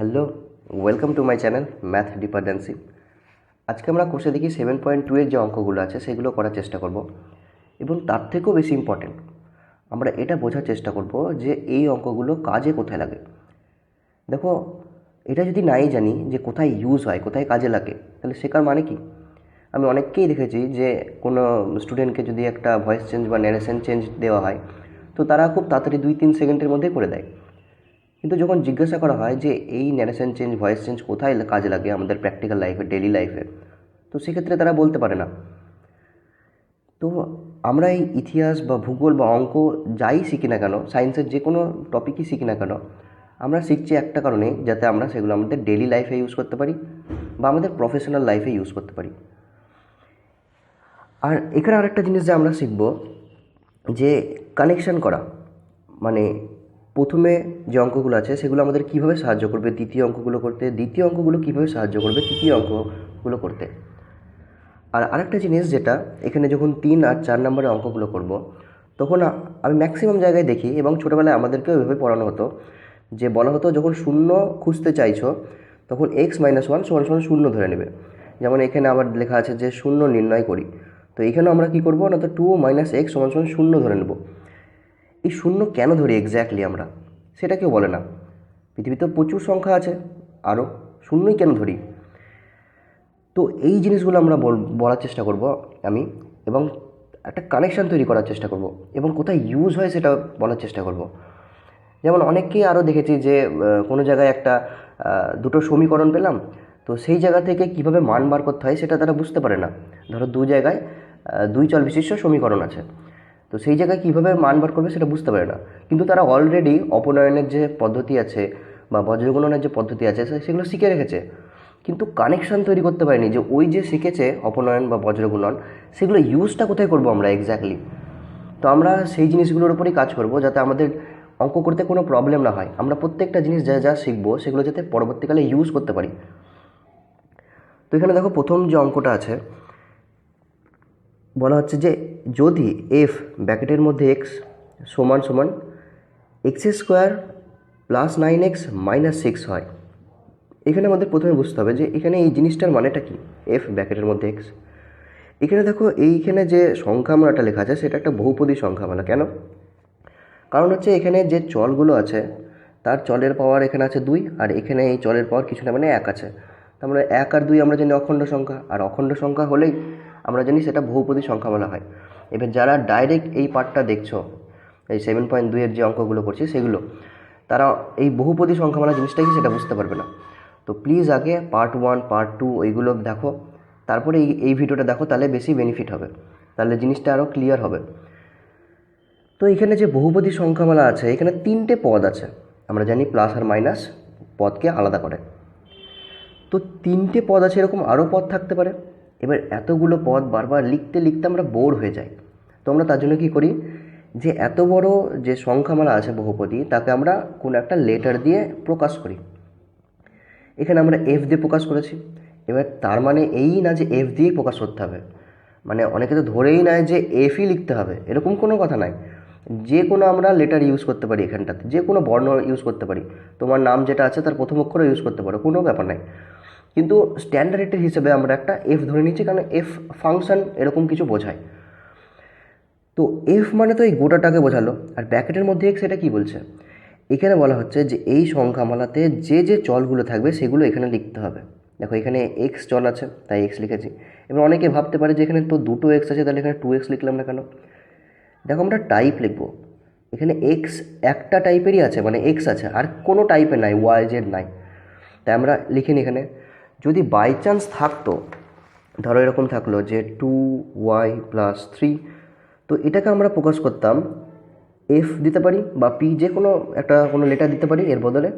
Hello, welcome to my channel math dependency. আজকে আমরা কোর্সে দেখি 7.2 এর যে অঙ্কগুলো আছে সেগুলো করার চেষ্টা করব, এবং তার থেকেও বেশি ইম্পর্টেন্ট আমরা এটা বোঝার চেষ্টা করব যে এই অঙ্কগুলো কাজে কোথায় লাগে। দেখো, এটা যদি নাই জানি যে কোথায় ইউজ হয়, কোথায় কাজে লাগে, তাহলে শেখার মানে কি? আমি অনেককেই দেখেছি যে কোনো স্টুডেন্টকে যদি একটা ভয়েস চেঞ্জ বা ন্যারেশন চেঞ্জ দেওয়া হয়, তো তারা খুব তাড়াতাড়ি 2-3 সেকেন্ডের মধ্যে করে দেয়। কিন্তু যখন জিজ্ঞাসা করা হয় যে এই ন্যারেশন চেঞ্জ, ভয়েস চেঞ্জ কোথায় কাজে লাগে আমাদের প্র্যাকটিক্যাল লাইফে, ডেলি লাইফে, তো সেক্ষেত্রে তারা বলতে পারে না। তো আমরা এই ইতিহাস বা ভূগোল বা অঙ্ক যাই শিখি না কেন, সায়েন্সের যে কোনো টপিকই শিখি না কেন, আমরা শিখছি একটা কারণে, যাতে আমরা সেগুলো আমাদের ডেলি লাইফে ইউজ করতে পারি বা আমাদের প্রফেশনাল লাইফে ইউজ করতে পারি। আর এখানে আরেকটা জিনিস যে আমরা শিখব যে কানেকশান করা, মানে প্রথমে যে অঙ্কগুলো আছে সেগুলো আমাদের কীভাবে সাহায্য করবে দ্বিতীয় অঙ্কগুলো করতে, দ্বিতীয় অঙ্কগুলো কীভাবে সাহায্য করবে তৃতীয় অঙ্কগুলো করতে। আর আরেকটা জিনিস যেটা এখানে যখন 3 আর 4 নম্বরের অঙ্কগুলো করব, তখন আমি ম্যাক্সিমাম জায়গায় দেখি, এবং ছোটোবেলায় আমাদেরকেও এভাবে পড়ানো হতো, যে বলা হতো যখন শূন্য খুঁজতে চাইছো তখন x-1 শূন্য ধরে নেবে। যেমন এখানে আবার লেখা আছে যে শূন্য নির্ণয় করি, তো এখানেও আমরা কী করবো না, তো 2 - x শূন্য ধরে নেব। এই শূন্য কেন ধরি এক্স্যাক্টলি আমরা, সেটা কেউ বলে না। পৃথিবীতে প্রচুর সংখ্যা আছে, আরও শূন্যই কেন ধরি? তো এই জিনিসগুলো আমরা বলার চেষ্টা করব আমি, এবং একটা কানেকশান তৈরি করার চেষ্টা করব, এবং কোথায় ইউজ হয় সেটা বলার চেষ্টা করব। যেমন অনেককেই আরও দেখেছি যে কোনো জায়গায় একটা দুটো সমীকরণ পেলাম, তো সেই জায়গা থেকে কীভাবে মান বার করতে হয় সেটা তারা বুঝতে পারে না। ধরো দু জায়গায় 2 চল বিশিষ্ট সমীকরণ আছে, তো সেই জায়গায় কীভাবে মান বার করবে সেটা বুঝতে পারে না, কিন্তু তারা অলরেডি অপনয়নের যে পদ্ধতি আছে বা বজ্রগুণনের যে পদ্ধতি আছে সেগুলো শিখে রেখেছে, কিন্তু কানেকশান তৈরি করতে পারেনি যে ওই যে শিখেছে অপনয়ন বা বজ্রগুণন, সেগুলো ইউজটা কোথায় করব আমরা এক্স্যাক্টলি। তো আমরা সেই জিনিসগুলোর উপরেই কাজ করব, যাতে আমাদের অঙ্ক করতে কোনো প্রবলেম না হয়। আমরা প্রত্যেকটা জিনিস যা যা শিখবো সেগুলো যাতে পরবর্তীকালে ইউজ করতে পারি। তো এখানে দেখো, প্রথম যে অঙ্কটা আছে বলা হচ্ছে যে যদি এফ ব্র্যাকেটের মধ্যে এক্স সমান সমান x² + 9x - 6 হয়। এখানে আমাদের প্রথমে বুঝতে হবে যে এখানে এই জিনিসটার মানেটা কি, এফ ব্র্যাকেটের মধ্যে এক্স। এখানে দেখো, এইখানে যে সংখ্যামালাটা লেখা আছে সেটা একটা বহুপদী সংখ্যামালা। কেন? কারণ হচ্ছে এখানে যে চলগুলো আছে তার চলের পাওয়ার এখানে আছে 2, আর এখানে এই চলের পাওয়ার কিছু না, মানে 1 আছে। তার মানে 1 আর 2 আমরা জানি অখণ্ড সংখ্যা, আর অখণ্ড সংখ্যা হলেই আমরা জানি সেটা বহুপদী সংখ্যামালা হয়। এবার যারা ডাইরেক্ট এই পার্টটা দেখছো, এই 7.2 এর যে অঙ্কগুলো করছি সেগুলো, তারা এই বহুপদী সংখ্যামালা জিনিসটা কি সেটা বুঝতে পারবে না। তো প্লিজ আগে পার্ট 1, পার্ট 2 এইগুলো দেখো, তারপরে এই ভিডিওটা দেখো, তাহলে বেশি বেনিফিট হবে, তাহলে জিনিসটা আরও ক্লিয়ার হবে। তো এখানে যে বহুপদী সংখ্যামালা আছে, এখানে 3টে পদ আছে। আমরা জানি প্লাস আর মাইনাস পদকে আলাদা করে। তো 3টে পদ আছে, এরকম আরও পদ থাকতে পারে। এবার এতগুলো পদ বারবার লিখতে লিখতে আমরা বোর হয়ে যাই। তো আমরা তার জন্য কী করি, যে এত বড় যে সংখ্যামালা আছে বহুপদী, তাকে আমরা কোনো একটা লেটার দিয়ে প্রকাশ করি। এখানে আমরা এফ দিয়ে প্রকাশ করেছি। এবার তার মানে এই না যে এফ দিয়েই প্রকাশ করতে হবে, মানে অনেকে তো ধরেই নেয় যে এফই লিখতে হবে, এরকম কোনো কথা নাই। যে কোনো আমরা লেটার ইউজ করতে পারি, এখানটাতে যে কোনো বর্ণ ইউজ করতে পারি। তোমার নাম যেটা আছে তার প্রথম অক্ষর ইউজ করতে পারো, কোনো ব্যাপার নাই। কিন্তু স্ট্যান্ডার্ডের হিসেবে আমরা একটা এফ ধরে নিচ্ছি, কারণ এফ ফাংশন এরকম কিছু বোঝায়। তো এফ মানে তো এই গোটাটাকে বোঝালো, আর ব্র্যাকেটের মধ্যে এক্স, এটা কী বলছে? এখানে বলা হচ্ছে যে এই সংখ্যামালাতে যে যে চলগুলো থাকবে সেগুলো এখানে লিখতে হবে। দেখো, এখানে এক্স চল আছে তাই এক্স লিখেছি। এবার অনেকে ভাবতে পারে যে এখানে তো 2টো এক্স আছে, তাহলে এখানে 2x লিখলাম না কেন? দেখো, আমরা টাইপ লিখবো। এখানে এক্স একটা টাইপেরই আছে, মানে এক্স আছে, আর কোনো টাইপের নাই, ওয়াই জেড নাই। তাই আমরা লিখিনি এখানে। যদি বাই চান্স থাকতো, ধরো এরকম থাকলো যে 2y + 3, তো এটাকে আমরা প্রকাশ করতাম এফ দিতে পারি বা পি, যে কোনো লেটার দিতে পারি এর বদলে,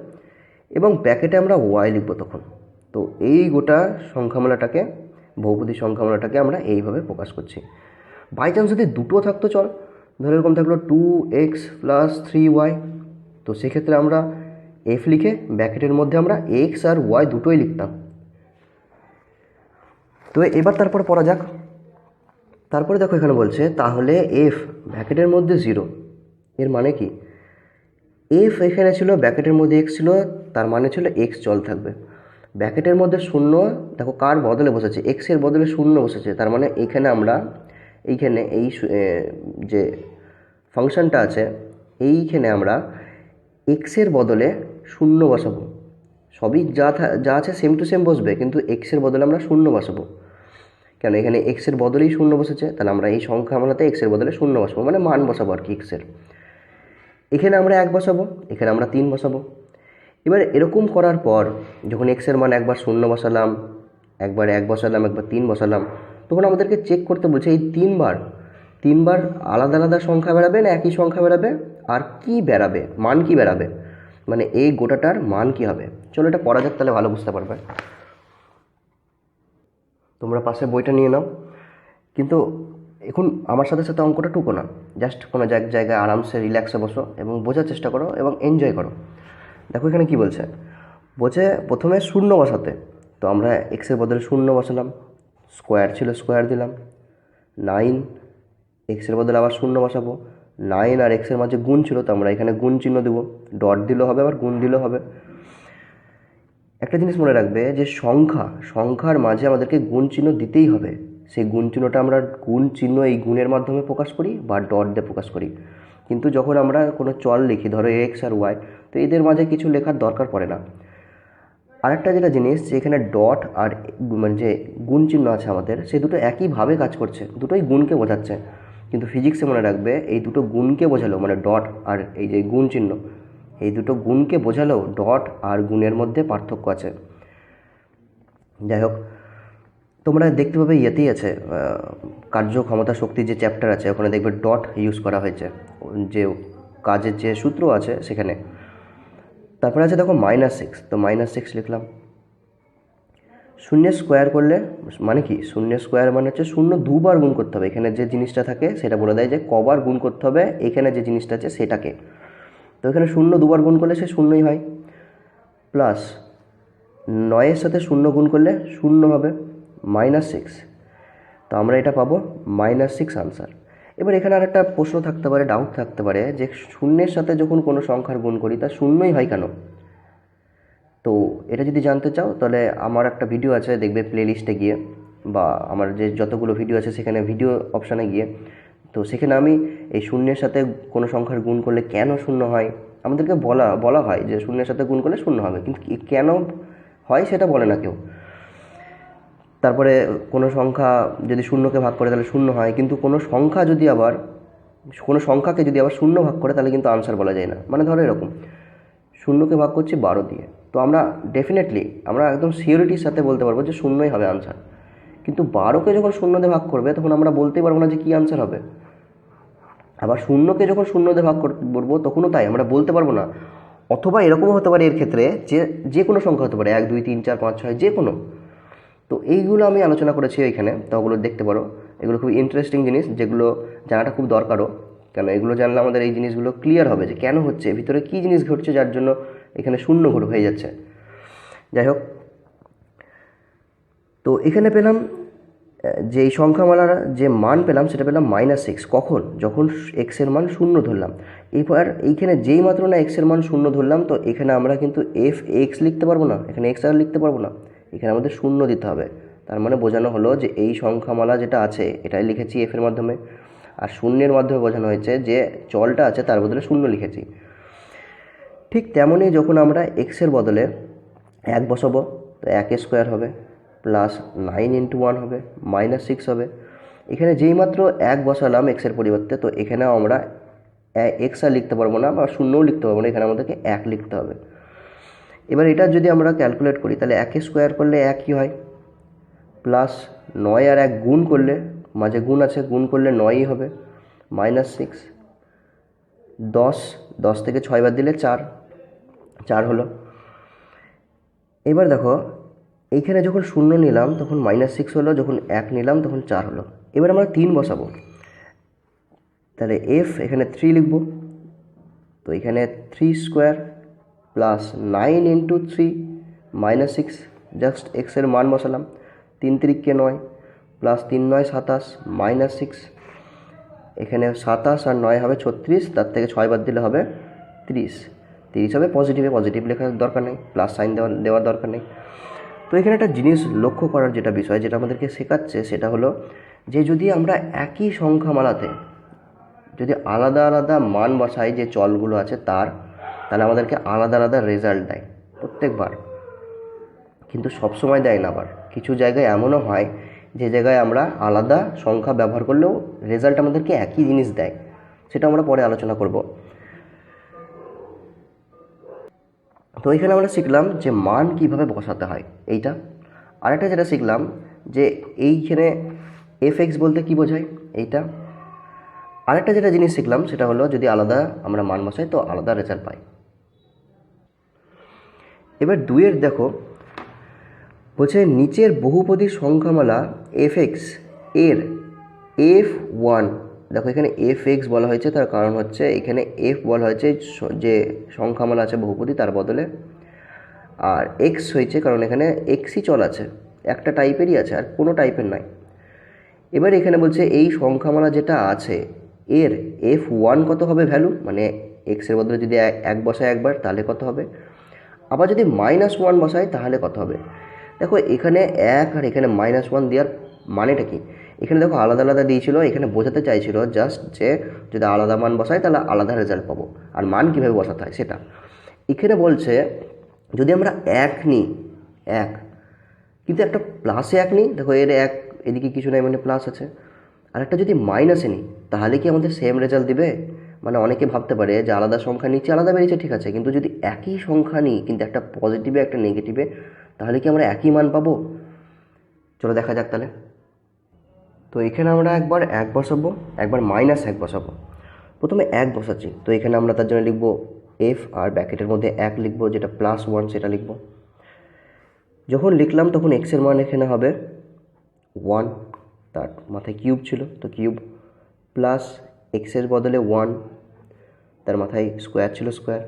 এবং ব্র্যাকেটে আমরা ওয়াই লিখবো তখন। তো এই গোটা সংখ্যামালাটাকে, বহুপদী সংখ্যামালাটাকে আমরা এইভাবে প্রকাশ করছি। বাই চান্স যদি দুটো থাকতো চল, ধরো এরকম থাকলো 2x + 3y, তো সেক্ষেত্রে আমরা এফ লিখে ব্র্যাকেটের মধ্যে আমরা এক্স আর ওয়াই দুটোই লিখতাম। তো এবার তারপরে পড়া যাক। তারপরে দেখো, এখানে বলছে তাহলে এফ ব্র্যাকেটের মধ্যে 0, এর মানে কি? এফ এখানে ছিল, ব্র্যাকেটের মধ্যে এক্স ছিল, তার মানে ছিল এক্স চল থাকবে। ব্র্যাকেটের মধ্যে শূন্য, দেখো কার বদলে বসেছে, এক্সের বদলে শূন্য বসেছে, তার মানে এখানে আমরা এইখানে এই যে ফাংশনটা আছে এইখানে আমরা এক্সের বদলে শূন্য বসাবো। সবই যা আছে সেম টু সেম বসবে, কিন্তু এক্সের বদলে আমরা শূন্য বসাবো। কেন, এখানে এক্সের বদলেই শূন্য বসেছে, তাহলে আমরা এই সংখ্যা আমলাতে এক্সের বদলে শূন্য বসাবো, মানে মান বসাবো আর কি এক্সের। এখানে আমরা 1 বসাবো, এখানে আমরা 3 বসাবো। এবার এরকম করার পর যখন এক্সের মান একবার শূন্য বসালাম, একবার 1 বসালাম, একবার 3 বসালাম, তখন আমাদেরকে চেক করতে বলছে এই তিনবার আলাদা আলাদা সংখ্যা বেরাবে না একই সংখ্যা বেরাবে, আর কি বেরাবে, মান কি বেরাবে, মানে এই গোটাটার মান কি হবে। চলো এটা পড়া যাক, তাহলে ভালো বুঝতে পারবে। তোমরা পাশে বইটা নিয়ে নাও, কিন্তু এখন আমার সাথে সাথে অঙ্কটা টুকো না, জাস্ট কোনো জায়গায় আরামসে রিল্যাক্সে বসো এবং বোঝার চেষ্টা করো এবং এনজয় করো। দেখো এখানে কি বলছে, প্রথমে শূন্য বসাতে, তো আমরা এক্সের বদলে শূন্য বসালাম, স্কোয়ার ছিল স্কোয়ার দিলাম, 9 এক্সের বদলে আবার শূন্য বসাবো, 9 আর এক্সের মাঝে গুণ ছিল, তো আমরা এখানে গুণ চিহ্ন দেবো, ডট দিলেও হবে আবার গুণ দিলেও হবে। একটা জিনিস মনে রাখবে যে সংখ্যার মাঝে আমাদেরকে গুণ চিহ্ন দিতেই হবে। সেই গুণ চিহ্নটা আমরা গুণ চিহ্ন এই গুণের মাধ্যমে প্রকাশ করি বা ডট দিয়ে প্রকাশ করি, কিন্তু যখন আমরা কোনো চল লিখি, ধরো এক্স আর ওয়াই, তো এদের মাঝে কিছু লেখার দরকার পড়ে না। আরেকটা যেটা জিনিস, যে এখানে ডট আর মানে যে গুণ চিহ্ন আছে আমাদের, সে দুটো একইভাবে কাজ করছে, দুটোই গুণকে বোঝাচ্ছে, কিন্তু ফিজিক্সে মনে রাখবে এই দুটো গুণকে বোঝালো, মানে ডট আর এই যে গুণ চিহ্ন, এই দুটো গুণকে বোঝালেও ডট আর গুণের মধ্যে পার্থক্য আছে। যাই হোক, তোমরা দেখতে পাবে ইয়েতেই আছে, কার্যক্ষমতা শক্তির যে চ্যাপ্টার আছে ওখানে দেখবে ডট ইউজ করা হয়েছে, যে কাজের যে সূত্র আছে সেখানে। তারপরে আছে দেখো -6, তো -6 লিখলাম। শূন্যের স্কোয়ার করলে মানে কি, শূন্যের স্কোয়ার মানে হচ্ছে শূন্য দুবার গুণ করতে হবে, এখানে যে জিনিসটা থাকে সেটা বলে দেয় যে কবার গুণ করতে হবে এখানে যে জিনিসটা আছে সেটাকে। তো এখানে শূন্য দুবার গুণ করলে সে শূন্যই হয়, প্লাস 9-এর সাথে শূন্য গুণ করলে শূন্য হবে, -6, তো আমরা এটা পাবো -6 আনসার। এবার এখানে আর একটা প্রশ্ন থাকতে পারে, ডাউট থাকতে পারে যে শূন্যের সাথে যখন কোনো সংখ্যার গুণ করি তা শূন্যই হয় কেন। তো এটা যদি জানতে চাও তাহলে আমার একটা ভিডিও আছে, দেখবে প্লেলিস্টে গিয়ে বা আমার যে যতগুলো ভিডিও আছে সেখানে ভিডিও অপশানে গিয়ে, তো সেখানে আমি এই শূন্যের সাথে কোনো সংখ্যার গুণ করলে কেন শূন্য হয়, আমাদেরকে বলা হয় যে শূন্যের সাথে গুণ করলে শূন্য হবে, কিন্তু কেন হয় সেটা বলে না কেউ। তারপরে কোনো সংখ্যা যদি শূন্যকে ভাগ করে তাহলে শূন্য হয়, কিন্তু কোনো সংখ্যাকে যদি আবার শূন্য ভাগ করে তাহলে কিন্তু আনসার বলা যায় না। মানে ধরো এরকম, শূন্যকে ভাগ করছি 12 দিয়ে, তো আমরা ডেফিনেটলি আমরা একদম সিওরিটির সাথে বলতে পারবো যে শূন্যই হবে আনসার, কিন্তু 12কে যখন শূন্য দিয়ে ভাগ করবে তখন আমরা বলতেই পারবো না যে কী আনসার হবে। আবার শূন্যকে যখন শূন্য দিয়ে ভাগ করবো তখনও তাই, আমরা বলতে পারবো না। অথবা এরকমও হতে পারে এর ক্ষেত্রে যে কোনো সংখ্যা হতে পারে, 1 2 3 4 5 6 যে কোনো। তো এইগুলো আমি আলোচনা করেছি এখানে, তো ওগুলো দেখতে পারো, এগুলো খুব ইন্টারেস্টিং জিনিস যেগুলো জানাটা খুব দরকারও। কেন, এগুলো জানলে আমাদের এই জিনিসগুলো ক্লিয়ার হবে যে কেন হচ্ছে, ভিতরে কী জিনিস ঘটছে যার জন্য এখানে শূন্য হয়ে যাচ্ছে। যাই হোক, তো এখানে পেলাম যে এই সংখ্যামালার যে মান পেলাম সেটা পেলাম -6, কখন, যখন এক্সের মান শূন্য ধরলাম। এবার এইখানে যেই মাত্র না এক্সের মান শূন্য ধরলাম, তো এখানে আমরা কিন্তু f(x) লিখতে পারবো না, এখানে x আর লিখতে পারবো না, এখানে আমাদের শূন্য দিতে হবে। তার মানে বোঝানো হলো যে এই সংখ্যামালা যেটা আছে এটাই লিখেছি f এর মাধ্যমে, আর শূন্যের মাধ্যমে বোঝানো হয়েছে যে চলটা আছে তার বদলে শূন্য লিখেছি। ঠিক তেমনই যখন আমরা এক্সের বদলে 1 বসাবো, তো 1² হবে, প্লাস 9 × 1 হবে, -6 হবে। এখানে যেই মাত্র 1 বসালাম এক্সের পরিবর্তে, তো এখানেও আমরা এক্স আর লিখতে পারবো না বা শূন্যও লিখতে পারবো না, এখানে আমাদেরকে 1 লিখতে হবে। এবার এটা যদি আমরা ক্যালকুলেট করি তাহলে 1² করলে 1ই হয়, প্লাস 9 আর 1 গুণ করলে, মাঝে গুণ আছে, গুণ করলে 9ই হবে, -6, 10 থেকে 6 বাদ দিলে 4 হলো। এবার দেখো এইখানে যখন শূন্য নিলাম তখন -6 হলো, যখন 1 নিলাম তখন 4 হলো। এবার আমরা 3 বসাবো, তাহলে এখানে 3 লিখব, তো এখানে 3² প্লাস 9 × 3 -6, জাস্ট এক্সের মান বসালাম, 3 × 3 = 9, প্লাস 3 × 9 = 27, -6, এখানে 27 আর 9 হবে 36, তার থেকে 6 বাদ দিলে হবে 30। 30 হবে পজিটিভে, পজিটিভ লেখার দরকার নেই, প্লাস সাইন দেওয়ার দরকার নেই। তো এখানে একটা জিনিস লক্ষ্য করার যেটা বিষয় যেটা আমাদেরকে শেখাচ্ছে সেটা হলো যে যদি আমরা একই সংখ্যামালাতে যদি আলাদা আলাদা মান বসাই যে চলগুলো আছে তাহলে আমাদেরকে আলাদা আলাদা রেজাল্ট দেয় প্রত্যেকবার, কিন্তু সবসময় দেয় না। আবার কিছু জায়গায় এমনও হয় যে জায়গায় আমরা আলাদা সংখ্যা ব্যবহার করলেও রেজাল্ট আমাদেরকে একই জিনিস দেয়, সেটা আমরা পরে আলোচনা করব। তো এখানে আমরা শিখলাম যে মান কিভাবে বসাতে হয় এইটা। আরেকটা যেটা শিখলাম যে এইখানে এফএক্স বলতে কি বোঝায় এইটা। আরেকটা যেটা জিনিস শিখলাম সেটা হলো যদি আলাদা আমরা মান বসাই তো আলাদা রেজাল্ট পাই। এবার 2 দেখো বলছে নিচের বহুপদী সংখ্যামালা এফএক্স এর F1, দেখো এখানে এফএক্স বলা হয়েছে তার কারণ হচ্ছে এখানে এফ বলা হয়েছে যে সংখ্যামালা আছে বহুপদী তার বদলে, আর এক্স হয়েছে কারণ এখানে এক্সই চল আছে, একটা টাইপেরই আছে আর কোনো টাইপের নাই। এবার এখানে বলছে এই সংখ্যামালা যেটা আছে এর F1 কত হবে ভ্যালু, মানে এক্সের বদলে যদি এক বসায় একবার তাহলে কত হবে, আবার যদি -1 বসায় তাহলে কত হবে। দেখো এখানে 1 আর এখানে -1 দেওয়ার মানেটা কি, এখানে দেখো আলাদা আলাদা দিয়েছিল, এখানে বোঝাতে চাইছিল জাস্ট যে যদি আলাদা মান বসায় তাহলে আলাদা রেজাল্ট পাবো, আর মান কীভাবে বসাতে হয় সেটা। এখানে বলছে যদি আমরা 1 নিই 1 কিন্তু একটা প্লাসে 1 নিই, দেখো এর 1 এদিকে কিছু নাই মানে প্লাস আছে, আর একটা যদি মাইনাসে নিই তাহলে কি আমাদের সেম রেজাল্ট দিবে। মানে অনেকে ভাবতে পারে যে আলাদা সংখ্যা নিচে আলাদা বেরিয়েছে ঠিক আছে, কিন্তু যদি একই সংখ্যা নিই কিন্তু একটা পজিটিভে একটা নেগেটিভে তাহলে কি আমরা একই মান পাবো। চলো দেখা যাক তাহলে। তো এখানে আমরা একবার 1 বসাবো, একবার -1 বসাবো। প্রথমে 1 বসাচ্ছি, তো এখানে আমরা তার জন্য লিখবো এফ আর ব্র্যাকেটের মধ্যে 1 লিখবো, যেটা +1 সেটা লিখবো। যখন লিখলাম তখন এক্সের মান এখানে হবে 1, তার মাথায় কিউব ছিল তো কিউব, প্লাস এক্সের বদলে 1, তার মাথায় স্কোয়ার ছিল স্কোয়ার,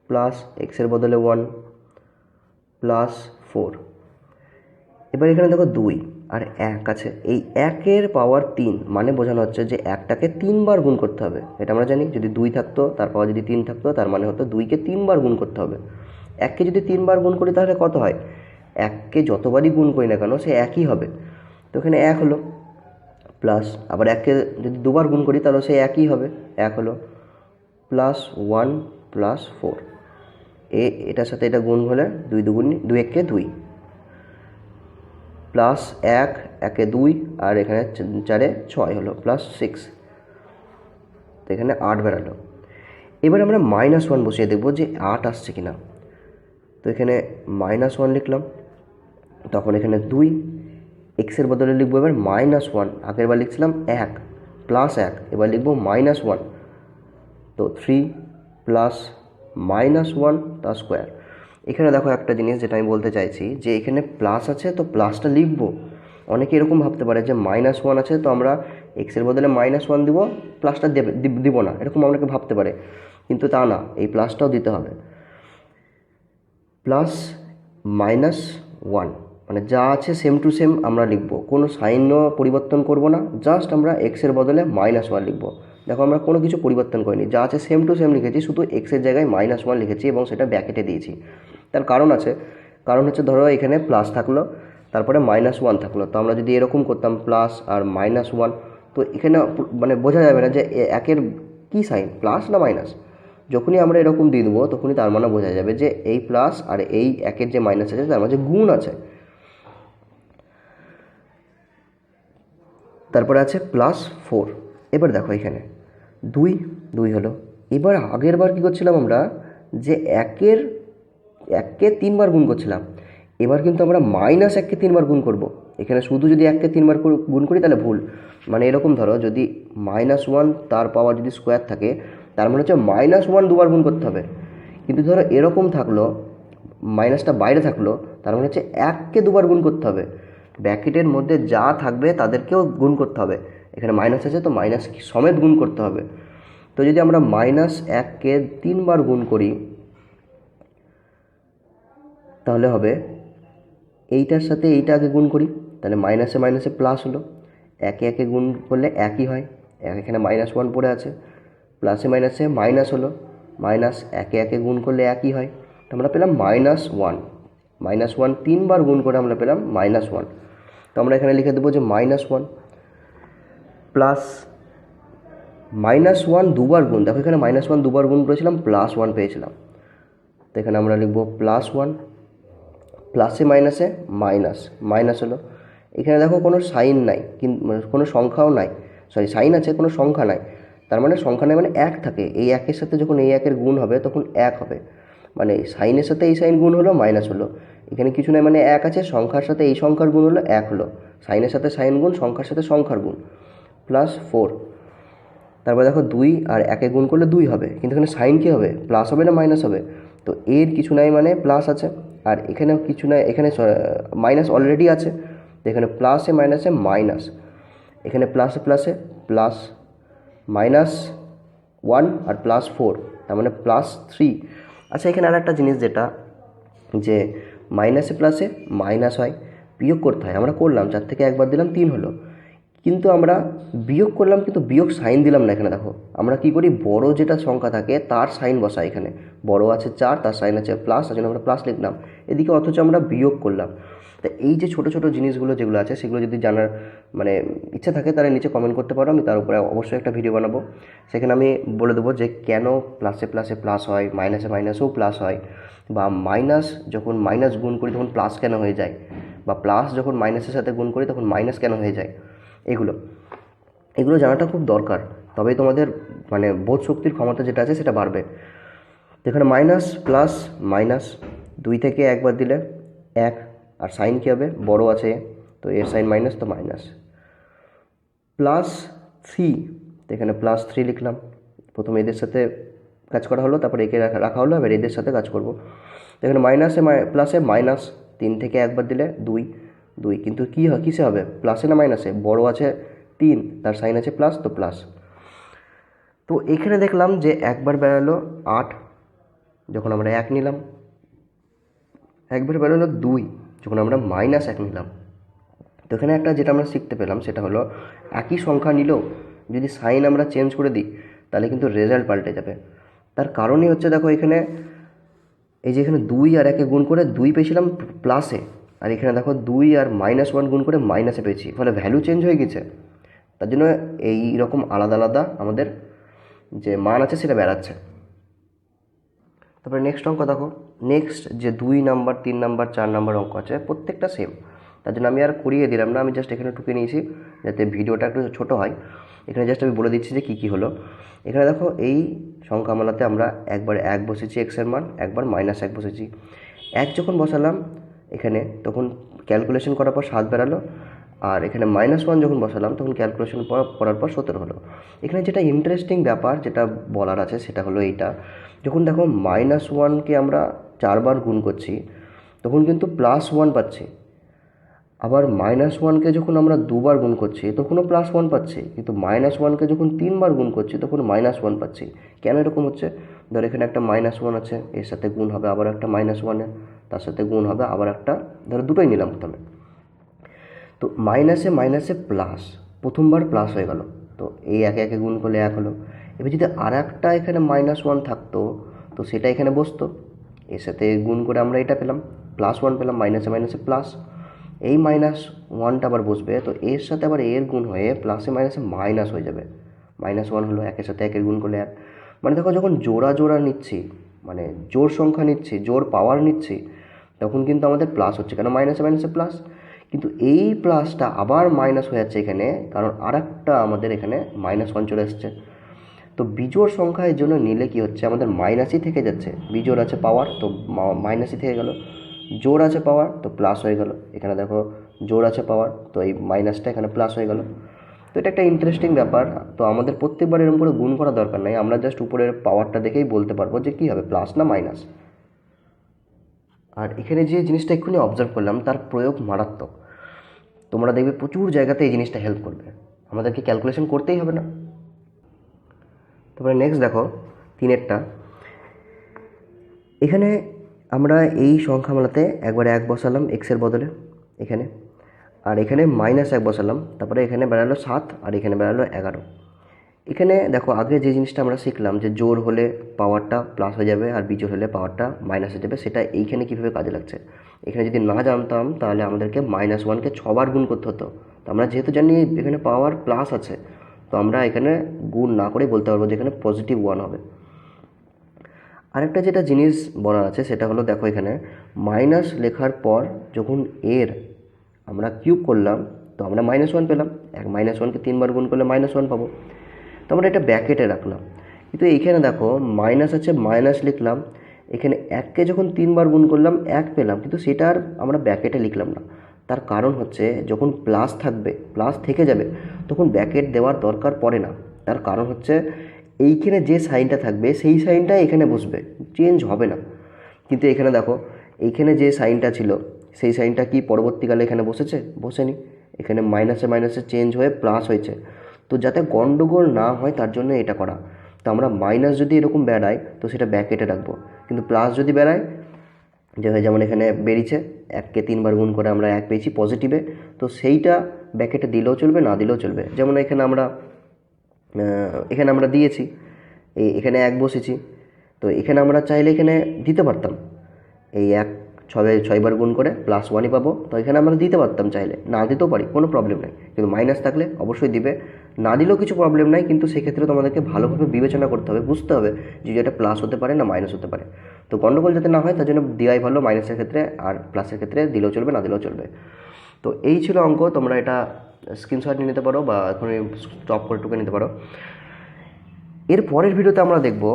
প্লাস এক্সের বদলে 1 +4। এবার এখানে দেখো 2 আর 1 আছে, এই 1-এর পাওয়ার 3 মানে বোঝানো হচ্ছে যে 1টাকে 3 বার গুণ করতে হবে। এটা আমরা জানি যদি 2 থাকতো তার পাওয়ার যদি 3 থাকতো তার মানে হতো 2কে 3 বার গুণ করতে হবে। 1কে যদি 3 বার গুণ করি তাহলে কত হয়, 1কে যতবারই গুণ করি না কেন সে একই হবে, তো এখানে 1 হলো, প্লাস আবার 1কে যদি 2 বার গুণ করি তাহলে সে একই হবে, 1 হলো, +1 +4, এটার সাথে এটা গুণ হলে 2 2 1-কে 2, প্লাস 1 1-এ 2 আর এখানে 4-এ 6 হলো, +6, তো এখানে 8 বেরালো। এবার আমরা -1 বসিয়ে দেখবো যে 8 আসছে কিনা। তো এখানে -1 লিখলাম, তখন এখানে 2, এক্সের বদলে লিখবো এবার -1, আগের বার লিখছিলাম 1 +1, এবার লিখবো -1, তো 3 + -1 তার স্কোয়ার। এখানে দেখো একটা জিনিস যেটা আমি বলতে চাইছি যে এখানে প্লাস আছে তো প্লাসটা লিখবো। অনেকে এরকম ভাবতে পারে যে -1 আছে তো আমরা এক্সের বদলে -1 দিব, প্লাসটা দিব না, এরকম অনেকে ভাবতে পারে, কিন্তু তা না, এই প্লাসটাও দিতে হবে। +-1 মানে যা আছে সেম টু সেম আমরা লিখবো, কোনো সাইনও পরিবর্তন করব না, জাস্ট আমরা এক্সের বদলে -1 লিখবো। দেখো আমরা কোনো কিছু পরিবর্তন করিনি, যা আছে সেম টু সেম লিখেছি, শুধু এক্সের জায়গায় -1 লিখেছি এবং সেটা ব্র্যাকেটে দিয়েছি। তার কারণ হচ্ছে ধরো এখানে প্লাস থাকলো তারপরে -1 থাকলো, তো আমরা যদি এরকম করতাম প্লাস আর -1 তো এখানে মানে বোঝা যাবে না যে একের কী সাইন, প্লাস না মাইনাস। যখনই আমরা এরকম দিয়ে দেবো তখনই তার মানে বোঝা যাবে যে এই প্লাস আর এই একের যে মাইনাস আছে তার মাঝে গুণ আছে। তারপরে আছে +4। এবার দেখো এখানে 2 হলো। এবার আগের বার কী করছিলাম আমরা যে 1কে 3 বার গুণ করছিলাম, এবার কিন্তু আমরা -1কে 3 বার গুণ করব। এখানে শুধু যদি 1কে 3 বার গুণ করি তাহলে ভুল, মানে এরকম ধরো যদি -1 তার পাওয়ার যদি স্কোয়ার থাকে তার মানে হচ্ছে -1 2বার গুণ করতে হবে, কিন্তু ধরো এরকম থাকলো মাইনাসটা বাইরে থাকলো তার মানে হচ্ছে 1কে 2বার গুণ করতে হবে, ব্র্যাকেটের মধ্যে যা থাকবে তাদেরকেও গুণ করতে হবে। এখানে মাইনাস আছে তো মাইনাস সমেত গুণ করতে হবে। তো যদি আমরা -1কে 3 বার গুণ করি তাহলে হবে এইটার সাথে এইটা আগে গুণ করি, তাহলে মাইনাসে মাইনাসে প্লাস হলো, 1-এ গুণ করলে একই হয়, এখানে -1 পড়ে আছে, প্লাসে মাইনাসে মাইনাস হলো, মাইনাস একে একে গুণ করলে একই হয়, তো আমরা পেলাম -1। -1 তিনবার গুণ করে আমরা পেলাম -1। তো আমরা এখানে লিখে দেবো যে -1 প্লাস -1 দুবার গুণ, দেখো এখানে -1 দুবার গুণ করেছিলাম, +1 পেয়েছিলাম। তো এখানে আমরা লিখবো +1, প্লাসে মাইনাসে মাইনাস, মাইনাস হলো। এখানে দেখো কোনো সাইন নাই, কিন্তু কোনো সংখ্যাও নাই, সরি সাইন আছে, কোনো সংখ্যা নাই, তার মানে সংখ্যা নাই মানে এক থাকে। এই একের সাথে যখন এই একের গুণ হবে তখন এক হবে, মানে সাইনের সাথে এই সাইন গুণ হলো মাইনাস হলো। এখানে কিছু নাই মানে এক আছে, সংখ্যার সাথে এই সংখ্যার গুণ হলো এক হলো, সাইনের সাথে সাইন গুণ, সংখ্যার সাথে সংখ্যার গুণ, +4। তারপর দেখো 2 আর একে গুণ করলে 2 হবে, কিন্তু এখানে সাইন কী হবে, প্লাস হবে না মাইনাস হবে? তো এর কিছু নাই মানে প্লাস আছে, আর এখানেও কিছু নাই, এখানে মাইনাস অলরেডি আছে, তো এখানে প্লাসে মাইনাসে মাইনাস, এখানে প্লাসে প্লাসে প্লাস, -1 আর +4, তার মানে +3। আচ্ছা এখানে আর একটা জিনিস যেটা, যে মাইনাসে প্লাসে মাইনাস হয়, বিয়োগ করতে হয়, আমরা করলাম 4 থেকে একবার দিলাম 3 হলো, কিন্তু আমরা বিয়োগ করলাম কিন্তু বিয়োগ সাইন দিলাম না। এখানে দেখো আমরা কি করি, বড় যেটা সংখ্যা থাকে তার সাইন বসাই, এখানে বড় আছে 4, তার সাইন আছে প্লাস, তার জন্য আমরা প্লাস লিখলাম, এদিকে অথচ আমরা বিয়োগ করলাম। তা এই যে ছোটো ছোটো জিনিসগুলো যেগুলো আছে সেগুলো যদি জানার মানে ইচ্ছা থাকে তাহলে নিচে কমেন্ট করতে পারো, আমি তার উপরে অবশ্যই একটা ভিডিও বানাবো। সেখানে আমি বলে দেবো যে কেন প্লাসে প্লাসে প্লাস হয়, মাইনাসে মাইনাসেও প্লাস হয়, বা মাইনাস যখন মাইনাস গুণ করি তখন প্লাস কেন হয়ে যায়, বা প্লাস যখন মাইনাসের সাথে গুণ করি তখন মাইনাস কেন হয়ে যায়। এগুলো জানাটা খুব দরকার, তবেই তোমাদের মানে বোধ শক্তির ক্ষমতা যেটা আছে সেটা বাড়বে। তো এখানে মাইনাস প্লাস মাইনাস, 2 থেকে একবার দিলে 1, আর সাইন কী হবে, বড় আছে তো এর সাইন মাইনাস, তো মাইনাস, +3। তো এখানে +3 লিখলাম, প্রথমে এদের সাথে কাজ করা হলো, তারপরে একে রাখা হলো, এবার এদের সাথে কাজ করব। তো এখানে মাইনাসে প্লাসে মাইনাস, 3 থেকে একবার দিলে 2, কিন্তু কী হয়, কিসে হবে, প্লাসে না মাইনাসে, বড় আছে 3, তার সাইন আছে প্লাস, তো প্লাস। তো এখানে দেখলাম যে একবার বেরোলো 8 যখন আমরা 1 নিলাম, একবার বেরোলো 2 যখন আমরা -1 নিলাম। তো এখানে একটা যেটা আমরা শিখতে পেলাম সেটা হলো, একই সংখ্যা নিলেও যদি সাইন আমরা চেঞ্জ করে দিই তাহলে কিন্তু রেজাল্ট পাল্টে যাবে। তার কারণই হচ্ছে দেখো এখানে এই যে এখানে 2 আর 1 গুণ করে 2 পেয়েছিলাম প্লাসে, আর এখানে দেখো 2 আর -1 গুণ করে মাইনাসে পেয়েছি, ফলে ভ্যালু চেঞ্জ হয়ে গেছে। তার জন্য এই রকম আলাদা আলাদা আমাদের যে মান আছে সেটা বেড়াচ্ছে। তারপরে নেক্সট অঙ্ক দেখো, নেক্সট যে 2 নাম্বার 3 নাম্বার 4 নাম্বার অঙ্ক আছে প্রত্যেকটা সেম, তার জন্য আমি আর করিয়ে দিলাম না, আমি জাস্ট এখানে টুকে নিয়েছি যাতে ভিডিওটা একটু ছোটো হয়। এখানে জাস্ট আমি বলে দিচ্ছি যে কী কী হলো। এখানে দেখো এই সংখ্যামালাতে আমরা একবার 1 বসেছি এক্সের মান, একবার -1 বসেছি। 1 যখন বসালাম এখানে তখন ক্যালকুলেশন করার পর 7 বেরালো, আর এখানে -1 যখন বসালাম তখন ক্যালকুলেশন করার পর 17 হলো। এখানে যেটা ইন্টারেস্টিং ব্যাপার যেটা বলার আছে সেটা হলো এইটা, যখন দেখো -1কে আমরা 4 বার গুণ করছি তখন কিন্তু +1 পাচ্ছি, আবার -1কে যখন আমরা 2 বার গুণ করছি তখনও +1 পাচ্ছি, কিন্তু -1কে যখন 3 বার গুণ করছি তখন -1 পাচ্ছি। কেন এরকম হচ্ছে, ধর এখানে একটা -1 আছে, এর সাথে গুণ হবে আবার একটা -1, তার সাথে গুণ হবে আবার একটা, ধরো দুটোই নিলাম প্রথমে, তো মাইনাসে মাইনাসে প্লাস, প্রথমবার প্লাস হয়ে গেল, তো এই একে একে গুণ করলে 1 হলো। এবার যদি আর একটা এখানে -1 থাকতো তো সেটা এখানে বসতো, এর সাথে গুণ করে আমরা এটা পেলাম +1 পেলাম, মাইনাসে মাইনাসে প্লাস, এই -1টা আবার বসবে, তো এর সাথে আবার এর গুণ হয়ে প্লাসে মাইনাসে মাইনাস হয়ে যাবে, -1 হলো, একের সাথে একের গুণ করলে 1। মানে দেখো যখন জোড়া জোড়া নিচ্ছি, মানে জোড় সংখ্যা নিচ্ছি, জোড় পাওয়ার নিচ্ছি, তখন কিন্তু আমাদের প্লাস হচ্ছে, কেন মাইনাসে মাইনাসে প্লাস, কিন্তু এই প্লাসটা আবার মাইনাস হয়ে যাচ্ছে এখানে, কারণ আর একটা আমাদের এখানে -1 চলে এসছে। তো বিজোড় সংখ্যা এর জন্য নিলে কি হচ্ছে, আমাদের মাইনাসই থেকে যাচ্ছে, বিজোড় আছে পাওয়ার তো মাইনাসই থেকে গেল, জোড় আছে পাওয়ার তো প্লাস হয়ে গেল, এখানে দেখো জোড় আছে পাওয়ার তো এই মাইনাসটা এখানে প্লাস হয়ে গেল। তো এটা একটা ইন্টারেস্টিং ব্যাপার, তো আমাদের প্রত্যেকবার এরকম করে গুণ করা দরকার নাই, আমরা জাস্ট উপরের পাওয়ারটা দেখেই বলতে পারবো যে কী হবে, প্লাস না মাইনাস। আর এখানে যে জিনিসটা এক্ষুনি অবজার্ভ করলাম তার প্রয়োগ মারাত্মক, তোমরা দেখবে প্রচুর জায়গাতে এই জিনিসটা হেল্প করবে, আমাদেরকে ক্যালকুলেশন করতেই হবে না। তারপরে নেক্সট দেখো 3এরটা, এখানে আমরা এই সংখ্যামালাতে একবার 1 বসালাম এক্সের বদলে এখানে, আর এখানে -1 বসালাম, তারপরে এখানে বেরালো 7 আর এখানে বেরালো 11। এখানে দেখো আগে যে জিনিসটা আমরা শিখলাম যে জোর হলে পাওয়ারটা প্লাস হয়ে যাবে আর বিজোড় হলে পাওয়ারটা মাইনাস হয়ে যাবে, সেটা এইখানে কীভাবে কাজে লাগছে। এখানে যদি না জানতাম তাহলে আমাদেরকে -1কে 6বার গুণ করতে হতো। তো আমরা যেহেতু জানি এখানে পাওয়ার প্লাস আছে, তো আমরা এখানে গুণ না করে বলতে পারবো যে এখানে +1 হবে। আরেকটা যেটা জিনিস বলার আছে সেটা হলো, দেখো এখানে মাইনাস লেখার পর যখন এর আমরা কিউব করলাম তো আমরা -1 পেলাম। -1কে 3বার গুণ করলে -1 পাবো। তো আমরা এটা ব্র্যাকেটে রাখলাম। কিন্তু এইখানে দেখো মাইনাস আছে, মাইনাস লিখলাম, এখানে 1কে যখন 3বার গুণ করলাম 1 পেলাম, কিন্তু সেটা আর আমরা ব্র্যাকেটে লিখলাম না। তার কারণ হচ্ছে যখন প্লাস থাকবে, প্লাস থেকে যাবে, তখন ব্র্যাকেট দেওয়ার দরকার পড়ে না। তার কারণ হচ্ছে এইখানে যে সাইনটা থাকবে সেই সাইনটাই এখানে বসবে, চেঞ্জ হবে না। কিন্তু এখানে দেখো এইখানে যে সাইনটা ছিল সেই সাইনটা কি পরবর্তীকালে এখানে বসেছে? বসেনি। এখানে মাইনাসে মাইনাসে চেঞ্জ হয়ে প্লাস হয়েছে। তো যাতে গন্ডগোল না হয় তার জন্য এটা করা। তো আমরা মাইনাস যদি এরকম বেড়ায় তো সেটা ব্র্যাকেটে রাখবো, কিন্তু প্লাস যদি বেড়ায়, যেমন এখানে বেরিয়েছে 1কে 3বার গুণ করে আমরা 1 পেয়েছি পজিটিভে, তো সেইটা ব্র্যাকেটে দিলেও চলবে, না দিলেও চলবে। যেমন এখানে আমরা দিয়েছি, এখানে 1 বসেছি, তো এখানে আমরা চাইলে এখানে দিতে পারতাম এই 1 6বার গুণ করে +1ই পাবো। তো এখানে আমরা দিতে পারতাম, চাইলে না দিতেও পারি, কোনো প্রবলেম নেই। কিন্তু মাইনাস থাকলে অবশ্যই দিবে, না দিলেও কিছু প্রবলেম নাই। কিন্তু সেক্ষেত্রে তোমাদেরকে ভালোভাবে বিবেচনা করতে হবে, বুঝতে হবে যে এটা প্লাস হতে পারে না মাইনাস হতে পারে। তো গন্ডগোল যাতে না হয় তার জন্য দেওয়াই ভালো মাইনাসের ক্ষেত্রে, আর প্লাসের ক্ষেত্রে দিলেও চলবে, না দিলেও চলবে। তো এই ছিল অঙ্ক। তোমরা এটা স্ক্রিনশট নিয়ে নিতে পারো বা এখনই স্টপ করে টুকে নিতে পারো। এর পরের ভিডিওতে আমরা দেখব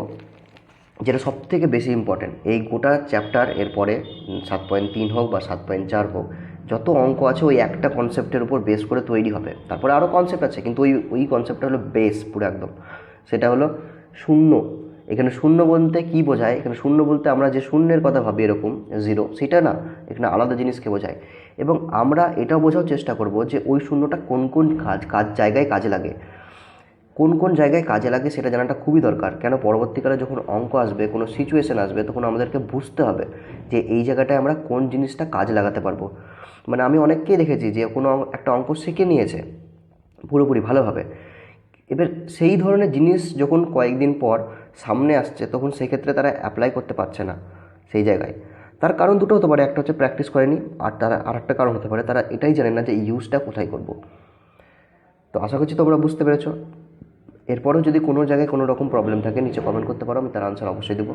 যেটা সবথেকে বেশি ইম্পর্টেন্ট, এই গোটা চ্যাপ্টার এর পরে 7.3 হোক বা 7.4 হোক, যত অঙ্ক আছে ওই একটা কনসেপ্টের উপর বেস করে তৈরি হবে। তারপরে আরও কনসেপ্ট আছে, কিন্তু ওই কনসেপ্টটা হলো বেস পুরো একদম। সেটা হলো শূন্য। এখানে শূন্য বলতে কী বোঝায়? এখানে শূন্য বলতে আমরা যে শূন্যের কথা ভাবি এরকম 0, সেটা না, এখানে আলাদা জিনিসকে বোঝায়। এবং আমরা এটাও বোঝার চেষ্টা করব যে ওই শূন্যটা কোন কোন জায়গায় কাজে লাগে, কোন কোন জায়গায় কাজে লাগে সেটা জানাটা খুবই দরকার। কেন পরবর্তীকালে যখন অঙ্ক আসবে, কোনো সিচুয়েশান আসবে, তখন আমাদেরকে বুঝতে হবে যে এই জায়গাটায় আমরা কোন জিনিসটা কাজে লাগাতে পারবো। মানে আমি অনেককেই দেখেছি যে কোনো একটা অঙ্ক শিখে নিয়েছে পুরোপুরি ভালোভাবে, এবার সেই ধরনের জিনিস যখন কয়েকদিন পর সামনে আসছে তখন সেক্ষেত্রে তারা অ্যাপ্লাই করতে পারছে না সেই জায়গায়। তার কারণ দুটো হতে পারে, একটা হচ্ছে প্র্যাকটিস করেনি, আর একটা কারণ হতে পারে তারা এটাই জানে না যে ইউজটা কোথায় করব। তো আশা করছি তোমরা বুঝতে পেরেছো। এরপরেও যদি কোনো জায়গায় কোনো রকম প্রবলেম থাকে নিচে কমেন্ট করতে পারো, আমি তার আনসার অবশ্যই দেবো।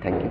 Thank you.